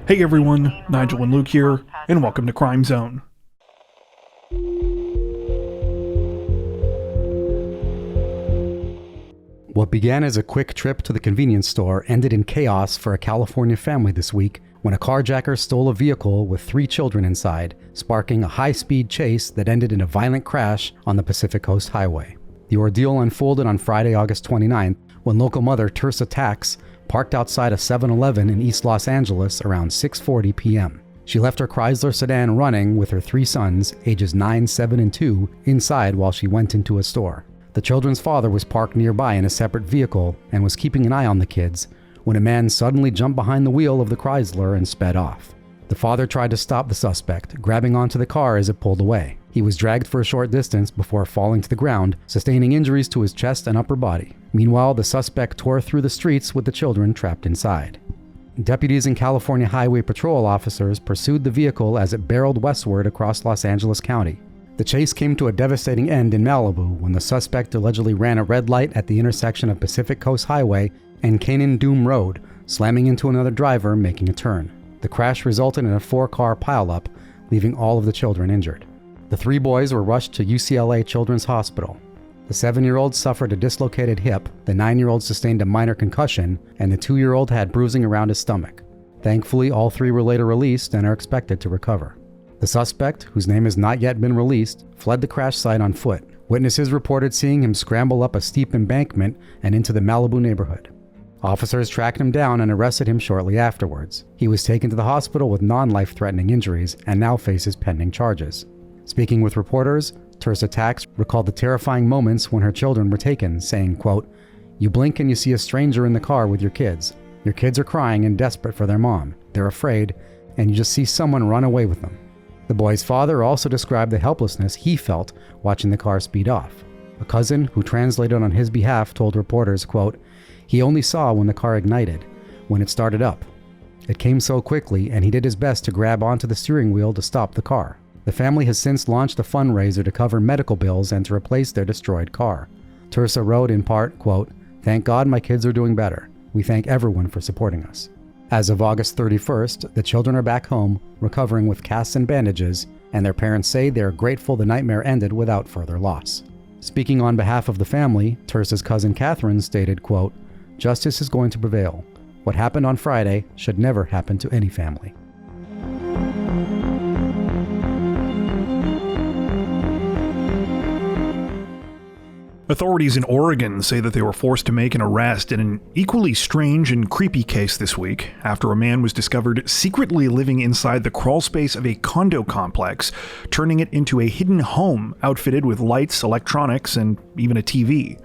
Hey everyone, Nigel and Luke here, and welcome to Crime Zone. What began as a quick trip to the convenience store ended in chaos for a California family this week when a carjacker stole a vehicle with 3 children inside, sparking a high-speed chase that ended in a violent crash on the Pacific Coast Highway. The ordeal unfolded on Friday, August 29th, when local mother Tersa Tax parked outside a 7-Eleven in East Los Angeles around 6:40 p.m. She left her Chrysler sedan running with her 3 sons, ages 9, 7, and 2, inside while she went into a store. The children's father was parked nearby in a separate vehicle and was keeping an eye on the kids when a man suddenly jumped behind the wheel of the Chrysler and sped off. The father tried to stop the suspect, grabbing onto the car as it pulled away. He was dragged for a short distance before falling to the ground, sustaining injuries to his chest and upper body. Meanwhile, the suspect tore through the streets with the children trapped inside. Deputies and California Highway Patrol officers pursued the vehicle as it barreled westward across Los Angeles County. The chase came to a devastating end in Malibu when the suspect allegedly ran a red light at the intersection of Pacific Coast Highway and Canaan Doom Road, slamming into another driver making a turn. The crash resulted in a 4-car pileup, leaving all of the children injured. The 3 boys were rushed to UCLA Children's Hospital. The 7-year-old suffered a dislocated hip, the 9-year-old sustained a minor concussion, and the 2-year-old had bruising around his stomach. Thankfully, all 3 were later released and are expected to recover. The suspect, whose name has not yet been released, fled the crash site on foot. Witnesses reported seeing him scramble up a steep embankment and into the Malibu neighborhood. Officers tracked him down and arrested him shortly afterwards. He was taken to the hospital with non-life-threatening injuries and now faces pending charges. Speaking with reporters, Tersa Tax recalled the terrifying moments when her children were taken, saying, quote, "You blink and you see a stranger in the car with your kids. Your kids are crying and desperate for their mom. They're afraid, and you just see someone run away with them." The boy's father also described the helplessness he felt watching the car speed off. A cousin who translated on his behalf told reporters, quote, "He only saw when the car ignited, when it started up. It came so quickly and he did his best to grab onto the steering wheel to stop the car." The family has since launched a fundraiser to cover medical bills and to replace their destroyed car. Tersa wrote in part, quote, "Thank God my kids are doing better. We thank everyone for supporting us." As of August 31st, the children are back home, recovering with casts and bandages, and their parents say they are grateful the nightmare ended without further loss. Speaking on behalf of the family, Tersa's cousin Catherine stated, quote, "Justice is going to prevail. What happened on Friday should never happen to any family." Authorities in Oregon say that they were forced to make an arrest in an equally strange and creepy case this week after a man was discovered secretly living inside the crawlspace of a condo complex, turning it into a hidden home outfitted with lights, electronics, and even a TV.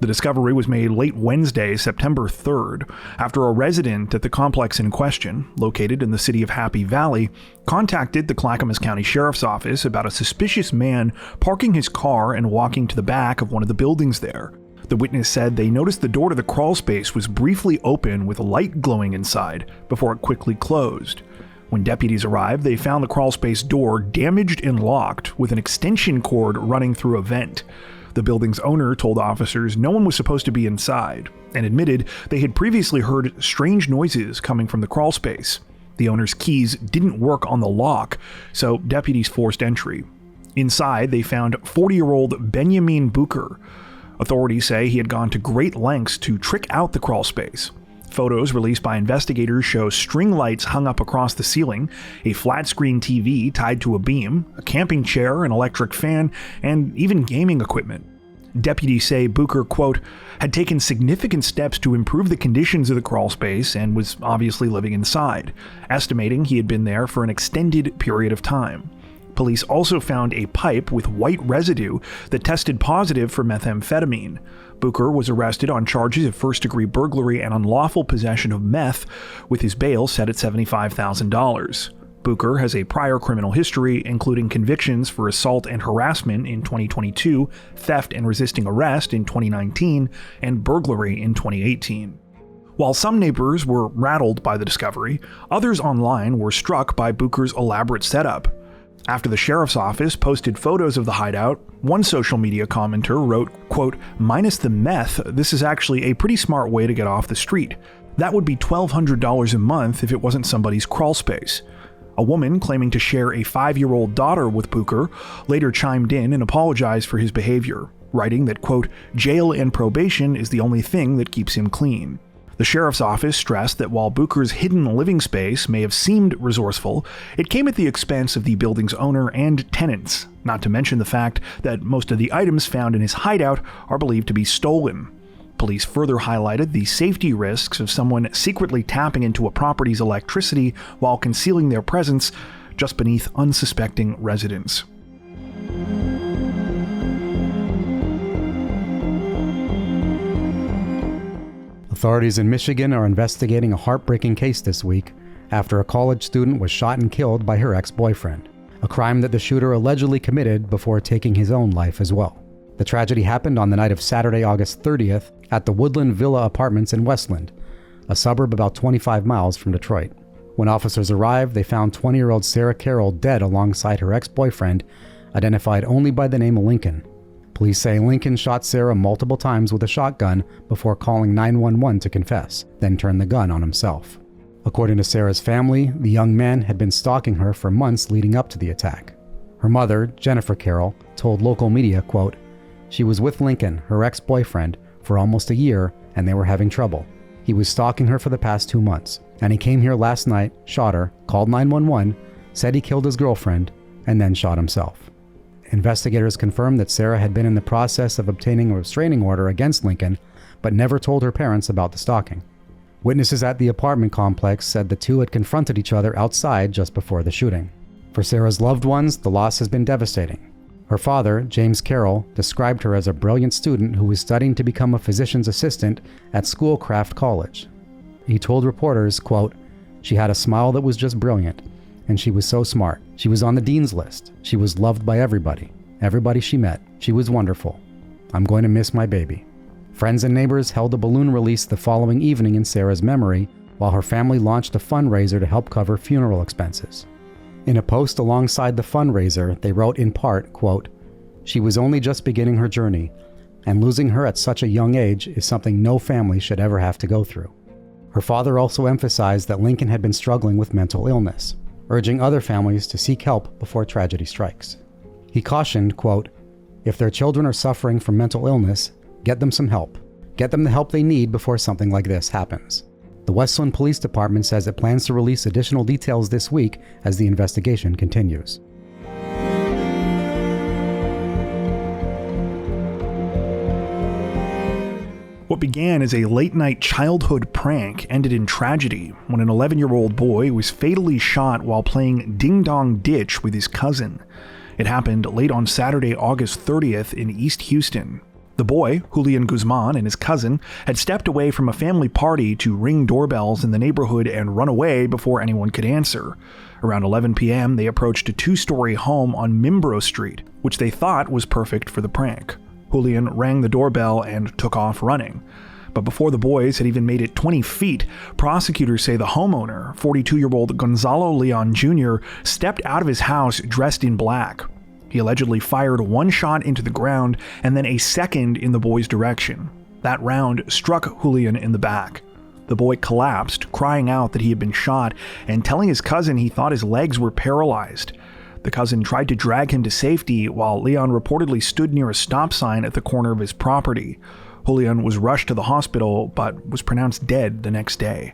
The discovery was made late Wednesday, September 3rd, after a resident at the complex in question, located in the city of Happy Valley, contacted the Clackamas County Sheriff's Office about a suspicious man parking his car and walking to the back of one of the buildings there. The witness said they noticed the door to the crawlspace was briefly open with a light glowing inside before it quickly closed. When deputies arrived, they found the crawlspace door damaged and locked with an extension cord running through a vent. The building's owner told officers no one was supposed to be inside and admitted they had previously heard strange noises coming from the crawlspace. The owner's keys didn't work on the lock, so deputies forced entry. Inside, they found 40-year-old Benjamin Bucher. Authorities say he had gone to great lengths to trick out the crawlspace. Photos released by investigators show string lights hung up across the ceiling, a flat-screen TV tied to a beam, a camping chair, an electric fan, and even gaming equipment. Deputies say Bucher, quote, had taken significant steps to improve the conditions of the crawlspace and was obviously living inside, estimating he had been there for an extended period of time. Police also found a pipe with white residue that tested positive for methamphetamine. Bucher was arrested on charges of first-degree burglary and unlawful possession of meth, with his bail set at $75,000. Bucher has a prior criminal history, including convictions for assault and harassment in 2022, theft and resisting arrest in 2019, and burglary in 2018. While some neighbors were rattled by the discovery, others online were struck by Bucher's elaborate setup. After the sheriff's office posted photos of the hideout, one social media commenter wrote, quote, "Minus the meth, this is actually a pretty smart way to get off the street. That would be $1,200 a month if it wasn't somebody's crawl space. A woman claiming to share a 5-year-old daughter with Booker later chimed in and apologized for his behavior, writing that, quote, jail and probation is the only thing that keeps him clean. The sheriff's office stressed that while Booker's hidden living space may have seemed resourceful, it came at the expense of the building's owner and tenants, not to mention the fact that most of the items found in his hideout are believed to be stolen. Police further highlighted the safety risks of someone secretly tapping into a property's electricity while concealing their presence just beneath unsuspecting residents. Authorities in Michigan are investigating a heartbreaking case this week after a college student was shot and killed by her ex-boyfriend, a crime that the shooter allegedly committed before taking his own life as well. The tragedy happened on the night of Saturday, August 30th at the Woodland Villa Apartments in Westland, a suburb about 25 miles from Detroit. When officers arrived, they found 20-year-old Sarah Carroll dead alongside her ex-boyfriend, identified only by the name Lincoln. Police say Lincoln shot Sarah multiple times with a shotgun before calling 911 to confess, then turned the gun on himself. According to Sarah's family, the young man had been stalking her for months leading up to the attack. Her mother, Jennifer Carroll, told local media, quote, she was with Lincoln, her ex-boyfriend, for almost a year, and they were having trouble. He was stalking her for the past 2 months, and he came here last night, shot her, called 911, said he killed his girlfriend, and then shot himself. Investigators confirmed that Sarah had been in the process of obtaining a restraining order against Lincoln, but never told her parents about the stalking. Witnesses at the apartment complex said the two had confronted each other outside just before the shooting. For Sarah's loved ones, the loss has been devastating. Her father, James Carroll, described her as a brilliant student who was studying to become a physician's assistant at Schoolcraft College. He told reporters, quote, she had a smile that was just brilliant. And she was so smart. She was on the dean's list. She was loved by everybody. Everybody she met. She was wonderful. I'm going to miss my baby. Friends and neighbors held a balloon release the following evening in Sarah's memory, while her family launched a fundraiser to help cover funeral expenses. In a post alongside the fundraiser, they wrote in part, quote, she was only just beginning her journey, and losing her at such a young age is something no family should ever have to go through. Her father also emphasized that Lincoln had been struggling with mental illness, urging other families to seek help before tragedy strikes. He cautioned, quote, if their children are suffering from mental illness, get them some help. Get them the help they need before something like this happens. The Westland Police Department says it plans to release additional details this week as the investigation continues. What began as a late-night childhood prank ended in tragedy when an 11-year-old boy was fatally shot while playing ding-dong ditch with his cousin. It happened late on Saturday, August 30th in East Houston. The boy, Julian Guzman, and his cousin had stepped away from a family party to ring doorbells in the neighborhood and run away before anyone could answer. Around 11 p.m., they approached a 2-story home on Mimbro Street, which they thought was perfect for the prank. Julian rang the doorbell and took off running. But before the boys had even made it 20 feet, prosecutors say the homeowner, 42-year-old Gonzalo Leon Jr., stepped out of his house dressed in black. He allegedly fired one shot into the ground and then a second in the boy's direction. That round struck Julian in the back. The boy collapsed, crying out that he had been shot and telling his cousin he thought his legs were paralyzed. The cousin tried to drag him to safety while Leon reportedly stood near a stop sign at the corner of his property. Julian was rushed to the hospital but was pronounced dead the next day.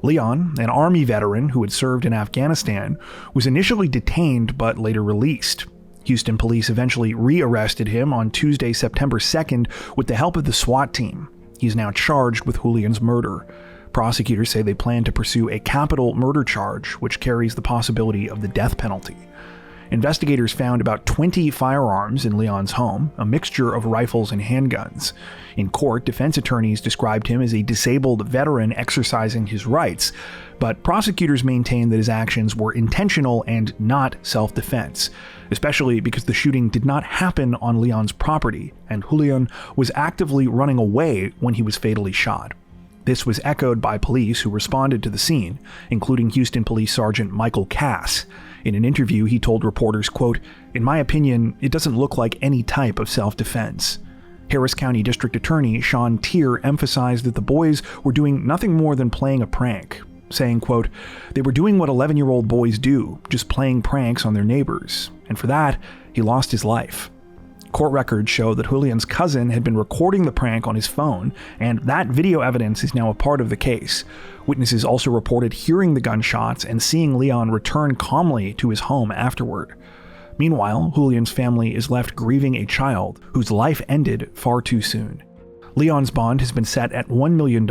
Leon, an Army veteran who had served in Afghanistan, was initially detained but later released. Houston police eventually re-arrested him on Tuesday, September 2nd with the help of the SWAT team. He's now charged with Julian's murder. Prosecutors say they plan to pursue a capital murder charge, which carries the possibility of the death penalty. Investigators found about 20 firearms in Leon's home, a mixture of rifles and handguns. In court, defense attorneys described him as a disabled veteran exercising his rights, but prosecutors maintained that his actions were intentional and not self-defense, especially because the shooting did not happen on Leon's property, and Julian was actively running away when he was fatally shot. This was echoed by police who responded to the scene, including Houston Police Sergeant Michael Cass. In an interview, he told reporters, quote, "In my opinion, it doesn't look like any type of self-defense." Harris County District Attorney Sean Tier emphasized that the boys were doing nothing more than playing a prank, saying, quote, "They were doing what 11-year-old boys do, just playing pranks on their neighbors, and for that, he lost his life." Court records show that Julian's cousin had been recording the prank on his phone, and that video evidence is now a part of the case. Witnesses also reported hearing the gunshots and seeing Leon return calmly to his home afterward. Meanwhile, Julian's family is left grieving a child whose life ended far too soon. Leon's bond has been set at $1 million,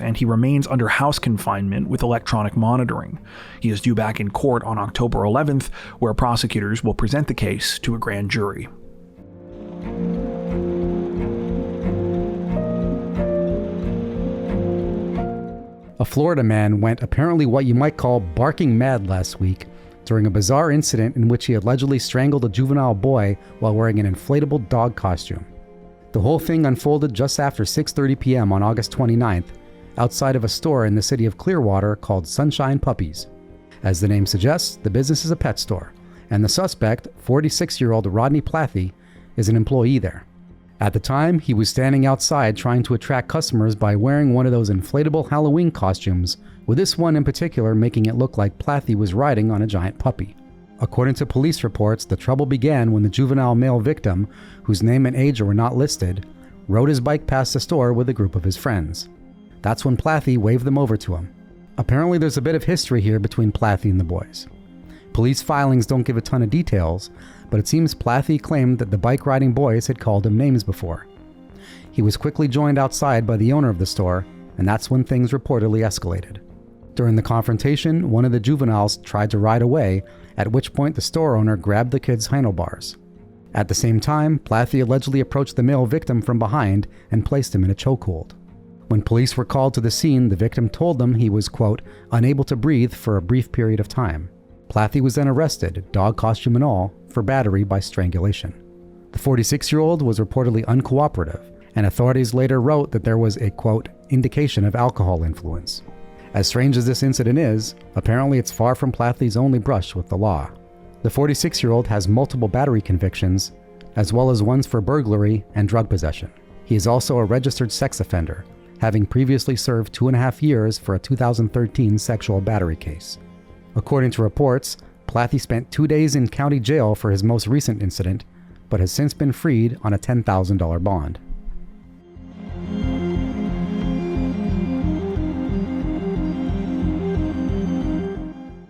and he remains under house confinement with electronic monitoring. He is due back in court on October 11th, where prosecutors will present the case to a grand jury. A Florida man went apparently what you might call barking mad last week during a bizarre incident in which he allegedly strangled a juvenile boy while wearing an inflatable dog costume. The whole thing unfolded just after 6:30 p.m. on August 29th, outside of a store in the city of Clearwater called Sunshine Puppies. As the name suggests, the business is a pet store, and the suspect, 46-year-old Rodney Plathy, is an employee there. At the time, he was standing outside trying to attract customers by wearing one of those inflatable Halloween costumes, with this one in particular making it look like Plathy was riding on a giant puppy. According to police reports, the trouble began when the juvenile male victim, whose name and age were not listed, rode his bike past the store with a group of his friends. That's when Plathy waved them over to him. Apparently there's a bit of history here between Plathy and the boys. Police filings don't give a ton of details, but it seems Plathy claimed that the bike-riding boys had called him names before. He was quickly joined outside by the owner of the store, and that's when things reportedly escalated. During the confrontation, one of the juveniles tried to ride away, at which point the store owner grabbed the kid's handlebars. At the same time, Plathy allegedly approached the male victim from behind and placed him in a chokehold. When police were called to the scene, the victim told them he was, quote, unable to breathe for a brief period of time. Plathy was then arrested, dog costume and all, for battery by strangulation. The 46-year-old was reportedly uncooperative, and authorities later wrote that there was a, quote, indication of alcohol influence. As strange as this incident is, apparently it's far from Plathy's only brush with the law. The 46-year-old has multiple battery convictions, as well as ones for burglary and drug possession. He is also a registered sex offender, having previously served 2.5 years for a 2013 sexual battery case. According to reports, Plathy spent 2 days in county jail for his most recent incident, but has since been freed on a $10,000 bond.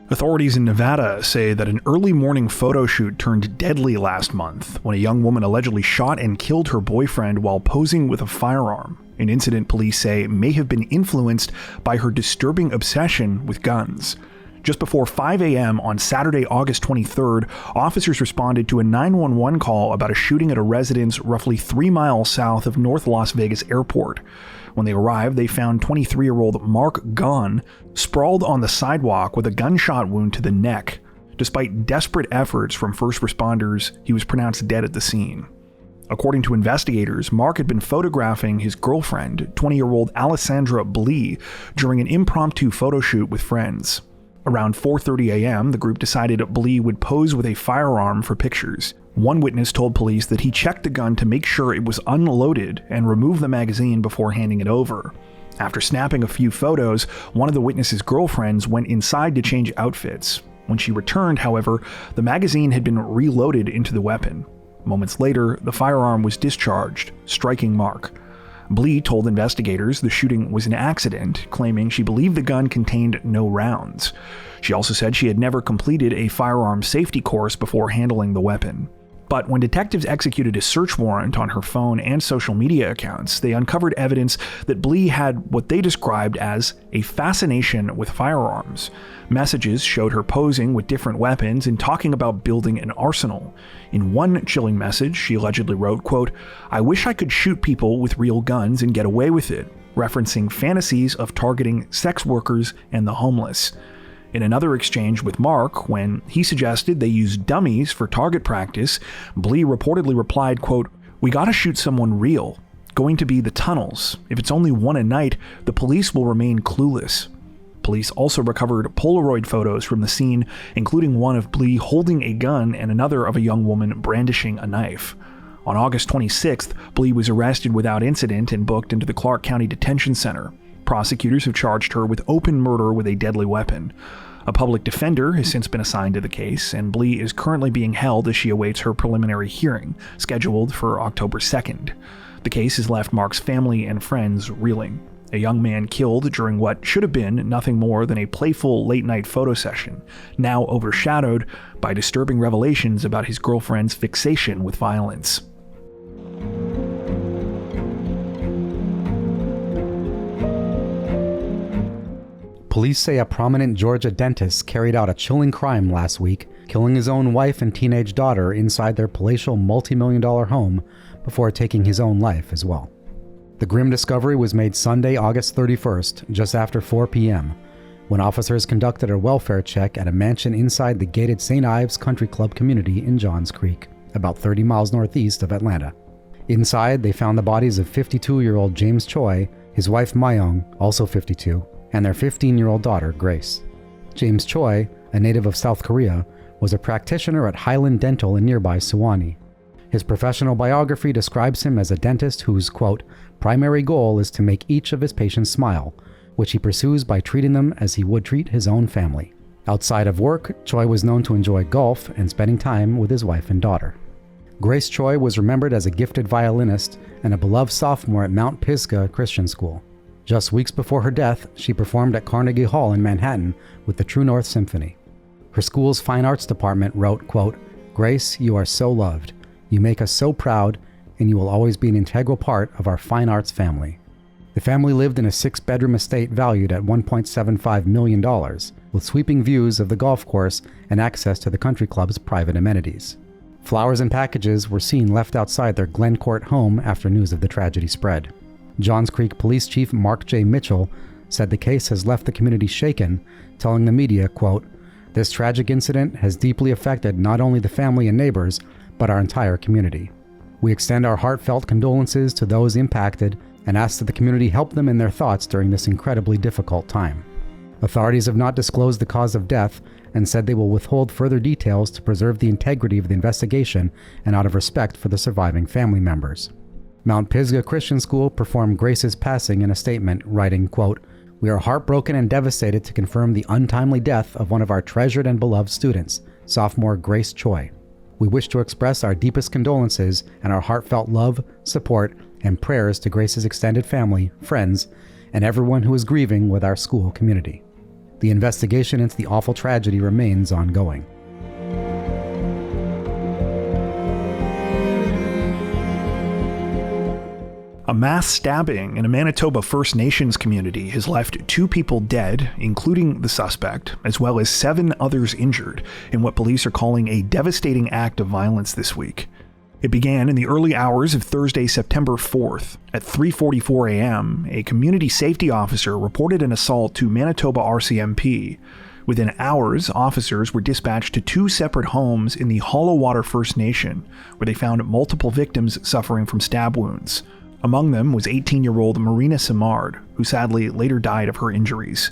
Authorities in Nevada say that an early morning photo shoot turned deadly last month when a young woman allegedly shot and killed her boyfriend while posing with a firearm, an incident police say may have been influenced by her disturbing obsession with guns. Just before 5 a.m. on Saturday, August 23rd, officers responded to a 911 call about a shooting at a residence roughly 3 miles south of North Las Vegas Airport. When they arrived, they found 23-year-old Mark Gahn sprawled on the sidewalk with a gunshot wound to the neck. Despite desperate efforts from first responders, he was pronounced dead at the scene. According to investigators, Mark had been photographing his girlfriend, 20-year-old Alessandra Blee, during an impromptu photo shoot with friends. Around 4:30 a.m., the group decided Blee would pose with a firearm for pictures. One witness told police that he checked the gun to make sure it was unloaded and removed the magazine before handing it over. After snapping a few photos, one of the witness's girlfriends went inside to change outfits. When she returned, however, the magazine had been reloaded into the weapon. Moments later, the firearm was discharged, striking Mark. Blee told investigators the shooting was an accident, claiming she believed the gun contained no rounds. She also said she had never completed a firearm safety course before handling the weapon. But when detectives executed a search warrant on her phone and social media accounts, they uncovered evidence that Blee had what they described as a fascination with firearms. Messages showed her posing with different weapons and talking about building an arsenal. In one chilling message, she allegedly wrote, quote, "I wish I could shoot people with real guns and get away with it," referencing fantasies of targeting sex workers and the homeless. In another exchange with Mark, when he suggested they use dummies for target practice, Blee reportedly replied, quote, "We gotta shoot someone real. Going to be the tunnels. If it's only one a night, the police will remain clueless." Police also recovered Polaroid photos from the scene, including one of Blee holding a gun and another of a young woman brandishing a knife. On August 26th, Blee was arrested without incident and booked into the Clark County Detention Center. Prosecutors have charged her with open murder with a deadly weapon. A public defender has since been assigned to the case, and Blee is currently being held as she awaits her preliminary hearing, scheduled for October 2nd. The case has left Mark's family and friends reeling. A young man killed during what should have been nothing more than a playful late-night photo session, now overshadowed by disturbing revelations about his girlfriend's fixation with violence. Police say a prominent Georgia dentist carried out a chilling crime last week, killing his own wife and teenage daughter inside their palatial multi-million-dollar home before taking his own life as well. The grim discovery was made Sunday, August 31st, just after 4 p.m., when officers conducted a welfare check at a mansion inside the gated St. Ives Country Club community in Johns Creek, about 30 miles northeast of Atlanta. Inside, they found the bodies of 52-year-old James Choi, his wife Myung, also 52, and their 15-year-old daughter, Grace. James Choi, a native of South Korea, was a practitioner at Highland Dental in nearby Suwannee. His professional biography describes him as a dentist whose, quote, primary goal is to make each of his patients smile, which he pursues by treating them as he would treat his own family. Outside of work, Choi was known to enjoy golf and spending time with his wife and daughter. Grace Choi was remembered as a gifted violinist and a beloved sophomore at Mount Pisgah Christian School. Just weeks before her death, she performed at Carnegie Hall in Manhattan with the True North Symphony. Her school's fine arts department wrote, quote, Grace, you are so loved. You make us so proud, and you will always be an integral part of our fine arts family. The family lived in a 6-bedroom estate valued at $1.75 million, with sweeping views of the golf course and access to the country club's private amenities. Flowers and packages were seen left outside their Glencourt home after news of the tragedy spread. Johns Creek Police Chief Mark J. Mitchell said the case has left the community shaken, telling the media, quote, this tragic incident has deeply affected not only the family and neighbors, but our entire community. We extend our heartfelt condolences to those impacted and ask that the community help them in their thoughts during this incredibly difficult time. Authorities have not disclosed the cause of death and said they will withhold further details to preserve the integrity of the investigation and out of respect for the surviving family members. Mount Pisgah Christian School performed Grace's passing in a statement, writing, quote, we are heartbroken and devastated to confirm the untimely death of one of our treasured and beloved students, sophomore Grace Choi. We wish to express our deepest condolences and our heartfelt love, support, and prayers to Grace's extended family, friends, and everyone who is grieving with our school community. The investigation into the awful tragedy remains ongoing. A mass stabbing in a Manitoba First Nations community has left 2 people dead, including the suspect, as well as 7 others injured in what police are calling a devastating act of violence this week. It began in the early hours of Thursday, September 4th. At 3:44 a.m., a community safety officer reported an assault to Manitoba RCMP. Within hours, officers were dispatched to 2 separate homes in the Clearwater First Nation, where they found multiple victims suffering from stab wounds. Among them was 18-year-old Marina Simard, who sadly later died of her injuries.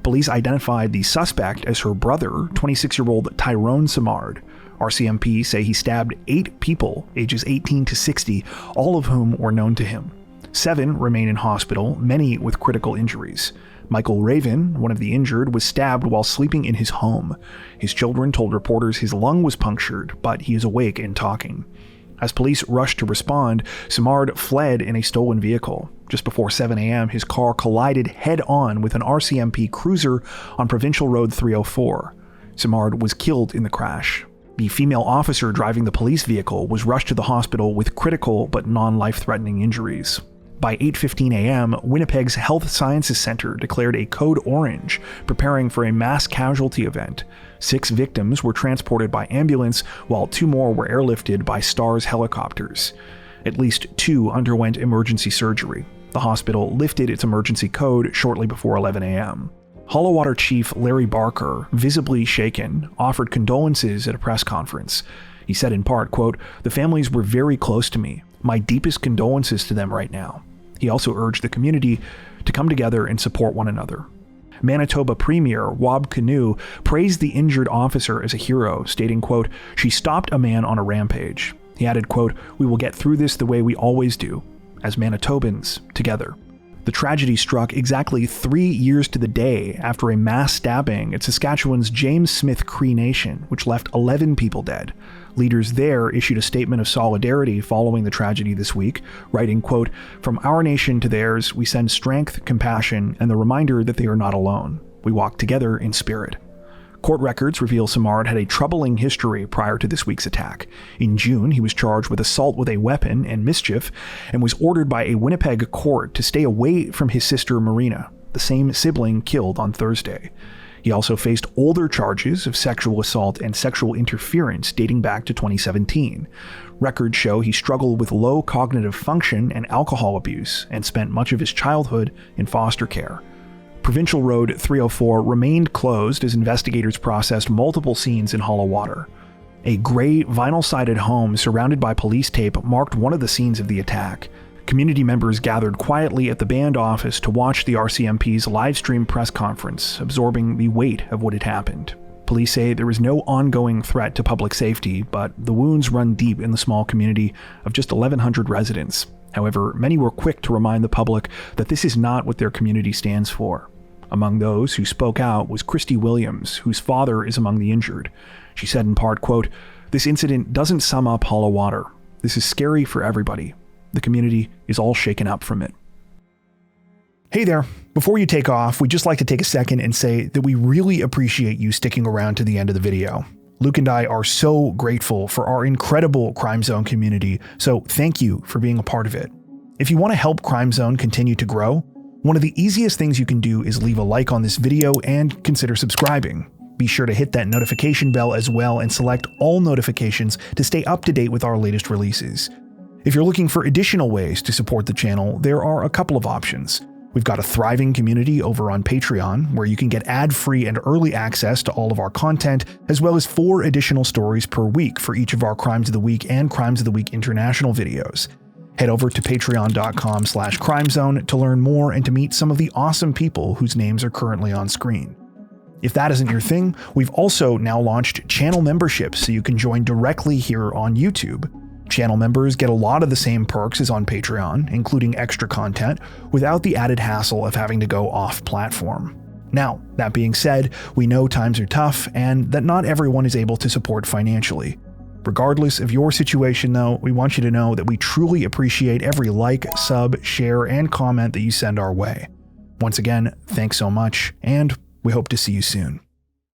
Police identified the suspect as her brother, 26-year-old Tyrone Simard. RCMP say he stabbed 8 people, ages 18 to 60, all of whom were known to him. 7 remain in hospital, many with critical injuries. Michael Raven, one of the injured, was stabbed while sleeping in his home. His children told reporters his lung was punctured, but he is awake and talking. As police rushed to respond, Simard fled in a stolen vehicle. Just before 7 a.m., his car collided head-on with an RCMP cruiser on Provincial Road 304. Simard was killed in the crash. The female officer driving the police vehicle was rushed to the hospital with critical but non-life-threatening injuries. By 8:15 a.m., Winnipeg's Health Sciences Center declared a code orange, preparing for a mass casualty event. 6 victims were transported by ambulance, while 2 more were airlifted by STARS helicopters. At least 2 underwent emergency surgery. The hospital lifted its emergency code shortly before 11 a.m. Clearwater Chief Larry Barker, visibly shaken, offered condolences at a press conference. He said in part, quote, "The families were very close to me. My deepest condolences to them right now." He also urged the community to come together and support one another. Manitoba Premier Wab Kinew praised the injured officer as a hero, stating, quote, "She stopped a man on a rampage. He added, quote, "We will get through this the way we always do, as Manitobans, together." The tragedy struck exactly 3 years to the day after a mass stabbing at Saskatchewan's James Smith Cree Nation, which left 11 people dead. Leaders there issued a statement of solidarity following the tragedy this week, writing, quote, "From our nation to theirs, we send strength, compassion, and the reminder that they are not alone. We walk together in spirit." Court records reveal Simard had a troubling history prior to this week's attack. In June, he was charged with assault with a weapon and mischief, and was ordered by a Winnipeg court to stay away from his sister Marina, the same sibling killed on Thursday. He also faced older charges of sexual assault and sexual interference dating back to 2017. Records show he struggled with low cognitive function and alcohol abuse, and spent much of his childhood in foster care. Provincial Road 304 remained closed as investigators processed multiple scenes in Hollow Water. A gray, vinyl-sided home surrounded by police tape marked one of the scenes of the attack. Community members gathered quietly at the band office to watch the RCMP's live-stream press conference, absorbing the weight of what had happened. Police say there is no ongoing threat to public safety, but the wounds run deep in the small community of just 1,100 residents. However, many were quick to remind the public that this is not what their community stands for. Among those who spoke out was Christy Williams, whose father is among the injured. She said in part, quote, "This incident doesn't sum up Hollow Water. This is scary for everybody. The community is all shaken up from it." Hey there. Before you take off, we'd just like to take a second and say that we really appreciate you sticking around to the end of the video. Luke and I are so grateful for our incredible Crime Zone community, so thank you for being a part of it. If you want to help Crime Zone continue to grow, one of the easiest things you can do is leave a like on this video and consider subscribing. Be sure to hit that notification bell as well and select all notifications to stay up to date with our latest releases. If you're looking for additional ways to support the channel, there are a couple of options. We've got a thriving community over on Patreon, where you can get ad-free and early access to all of our content, as well as 4 additional stories per week for each of our Crimes of the Week and Crimes of the Week International videos. Head over to patreon.com/crimezone to learn more and to meet some of the awesome people whose names are currently on screen. If that isn't your thing, we've also now launched channel memberships so you can join directly here on YouTube. Channel members get a lot of the same perks as on Patreon, including extra content, without the added hassle of having to go off-platform. Now, that being said, we know times are tough and that not everyone is able to support financially. Regardless of your situation though, we want you to know that we truly appreciate every like, sub, share, and comment that you send our way. Once again, thanks so much, and we hope to see you soon.